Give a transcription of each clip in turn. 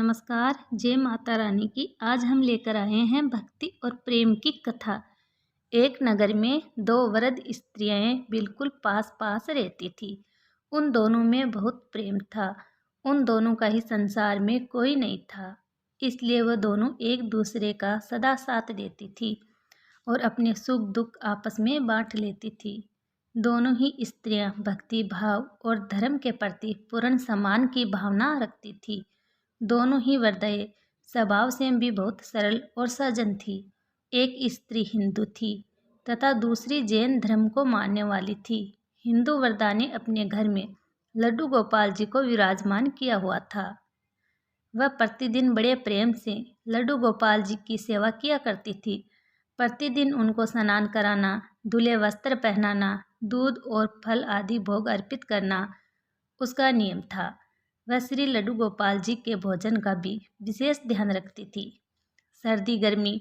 नमस्कार। जय माता रानी की। आज हम लेकर आए हैं भक्ति और प्रेम की कथा। एक नगर में दो वृद्ध स्त्रियां बिल्कुल पास पास रहती थी। उन दोनों में बहुत प्रेम था। उन दोनों का ही संसार में कोई नहीं था, इसलिए वह दोनों एक दूसरे का सदा साथ देती थी और अपने सुख दुख आपस में बांट लेती थी। दोनों ही स्त्रियां भक्ति भाव और धर्म के प्रति पूर्ण सम्मान की भावना रखती थी। दोनों ही वृद्धाएं स्वभाव से भी बहुत सरल और सज्जन थी। एक स्त्री हिंदू थी तथा दूसरी जैन धर्म को मानने वाली थी। हिंदू वृद्धा ने अपने घर में लड्डू गोपाल जी को विराजमान किया हुआ था। वह प्रतिदिन बड़े प्रेम से लड्डू गोपाल जी की सेवा किया करती थी। प्रतिदिन उनको स्नान कराना, धुले वस्त्र पहनाना, दूध और फल आदि भोग अर्पित करना उसका नियम था। वह श्री लड्डू गोपाल जी के भोजन का भी विशेष ध्यान रखती थी। सर्दी गर्मी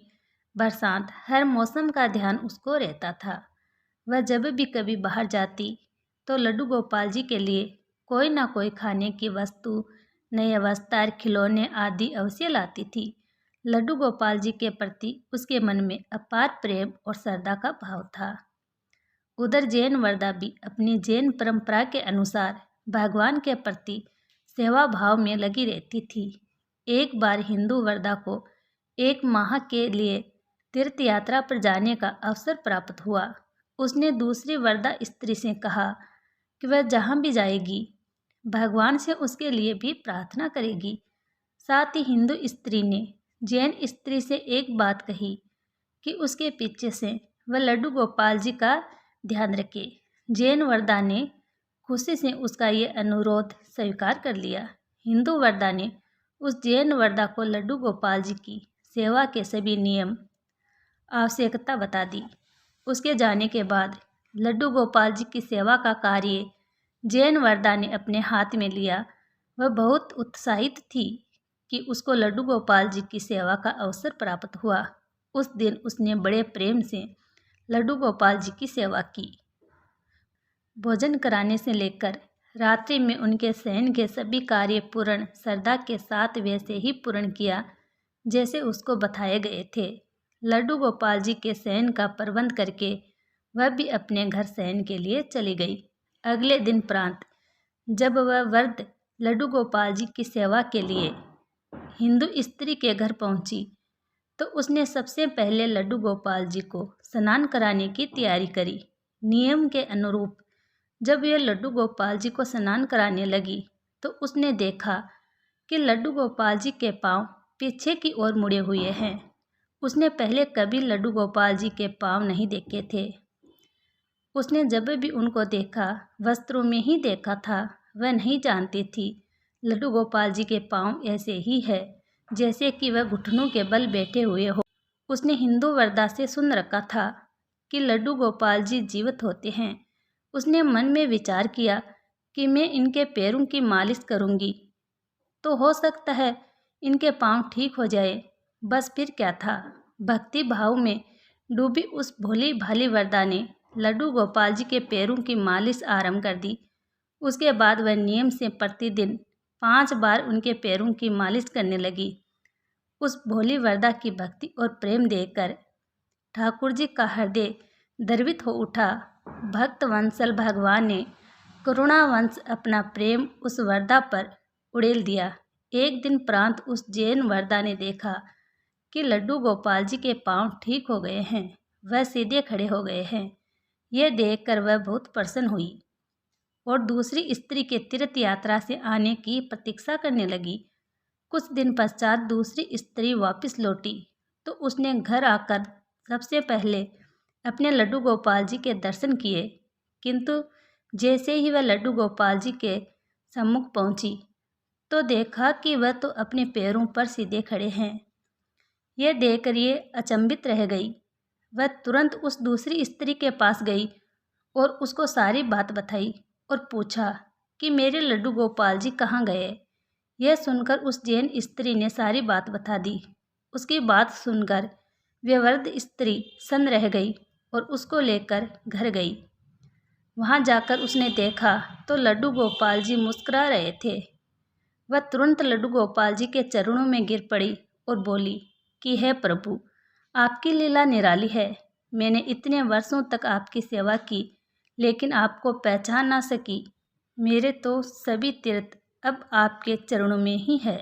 बरसात हर मौसम का ध्यान उसको रहता था। वह जब भी कभी बाहर जाती तो लड्डू गोपाल जी के लिए कोई ना कोई खाने की वस्तु, नए वस्त्र, खिलौने आदि अवश्य लाती थी। लड्डू गोपाल जी के प्रति उसके मन में अपार प्रेम और श्रद्धा का भाव था। उधर जैन वृद्धा भी अपनी जैन परंपरा के अनुसार भगवान के प्रति सेवा भाव में लगी रहती थी। एक बार हिंदू वृद्धा को एक माह के लिए तीर्थ यात्रा पर जाने का अवसर प्राप्त हुआ। उसने दूसरी वृद्धा स्त्री से कहा कि वह जहाँ भी जाएगी भगवान से उसके लिए भी प्रार्थना करेगी। साथ ही हिंदू स्त्री ने जैन स्त्री से एक बात कही कि उसके पीछे से वह लड्डू गोपाल जी का ध्यान रखे। जैन वृद्धा ने खुशी से उसका ये अनुरोध स्वीकार कर लिया। हिंदू वृद्धा ने उस जैन वृद्धा को लड्डू गोपाल जी की सेवा के सभी नियम आवश्यकता बता दी। उसके जाने के बाद लड्डू गोपाल जी की सेवा का कार्य जैन वृद्धा ने अपने हाथ में लिया। वह बहुत उत्साहित थी कि उसको लड्डू गोपाल जी की सेवा का अवसर प्राप्त हुआ। उस दिन उसने बड़े प्रेम से लड्डू गोपाल जी की सेवा की। भोजन कराने से लेकर रात्रि में उनके शयन के सभी कार्य पूर्ण श्रद्धा के साथ वैसे ही पूर्ण किया जैसे उसको बताए गए थे। लड्डू गोपाल जी के शयन का प्रबंध करके वह भी अपने घर शयन के लिए चली गई। अगले दिन प्रांत जब वह वृद्ध लड्डू गोपाल जी की सेवा के लिए हिंदू स्त्री के घर पहुंची तो उसने सबसे पहले लड्डू गोपाल जी को स्नान कराने की तैयारी करी। नियम के अनुरूप जब यह लड्डू गोपाल जी को स्नान कराने लगी तो उसने देखा कि लड्डू गोपाल जी के पांव पीछे की ओर मुड़े हुए हैं। उसने पहले कभी लड्डू गोपाल जी के पांव नहीं देखे थे। उसने जब भी उनको देखा वस्त्रों में ही देखा था। वह नहीं जानती थी लड्डू गोपाल जी के पांव ऐसे ही है जैसे कि वह घुटनों के बल बैठे हुए हो। उसने हिंदू वृद्धा से सुन रखा था कि लड्डू गोपाल जी जीवित होते हैं। उसने मन में विचार किया कि मैं इनके पैरों की मालिश करूंगी तो हो सकता है इनके पांव ठीक हो जाए। बस फिर क्या था, भक्ति भाव में डूबी उस भोली भाली वृद्धा ने लड्डू गोपाल जी के पैरों की मालिश आरंभ कर दी। उसके बाद वह नियम से प्रतिदिन 5 बार उनके पैरों की मालिश करने लगी। उस भोली वृद्धा की भक्ति और प्रेम देखकर ठाकुर जी का हृदय द्रवित हो उठा। भक्त वंशल भगवान ने करुणावंश अपना प्रेम उस वृद्धा पर उड़ेल दिया। एक दिन प्रांत उस जैन वृद्धा ने देखा कि लड्डू गोपाल जी के पांव ठीक हो गए हैं, वह सीधे खड़े हो गए हैं। यह देखकर वह बहुत प्रसन्न हुई और दूसरी स्त्री के तीर्थ यात्रा से आने की प्रतीक्षा करने लगी। कुछ दिन पश्चात दूसरी स्त्री वापस लौटी तो उसने घर आकर सबसे पहले अपने लड्डू गोपाल जी के दर्शन किए, किंतु जैसे ही वह लड्डू गोपाल जी के सम्मुख पहुंची तो देखा कि वह तो अपने पैरों पर सीधे खड़े हैं। यह देखकर ये अचंभित रह गई। वह तुरंत उस दूसरी स्त्री के पास गई और उसको सारी बात बताई और पूछा कि मेरे लड्डू गोपाल जी कहाँ गए। यह सुनकर उस जैन स्त्री ने सारी बात बता दी। उसकी बात सुनकर वह वृद्ध स्त्री सन्न रह गई और उसको लेकर घर गई। वहाँ जाकर उसने देखा तो लड्डू गोपाल जी मुस्कुरा रहे थे। वह तुरंत लड्डू गोपाल जी के चरणों में गिर पड़ी और बोली कि हे प्रभु, आपकी लीला निराली है। मैंने इतने वर्षों तक आपकी सेवा की, लेकिन आपको पहचान ना सकी। मेरे तो सभी तीर्थ अब आपके चरणों में ही है।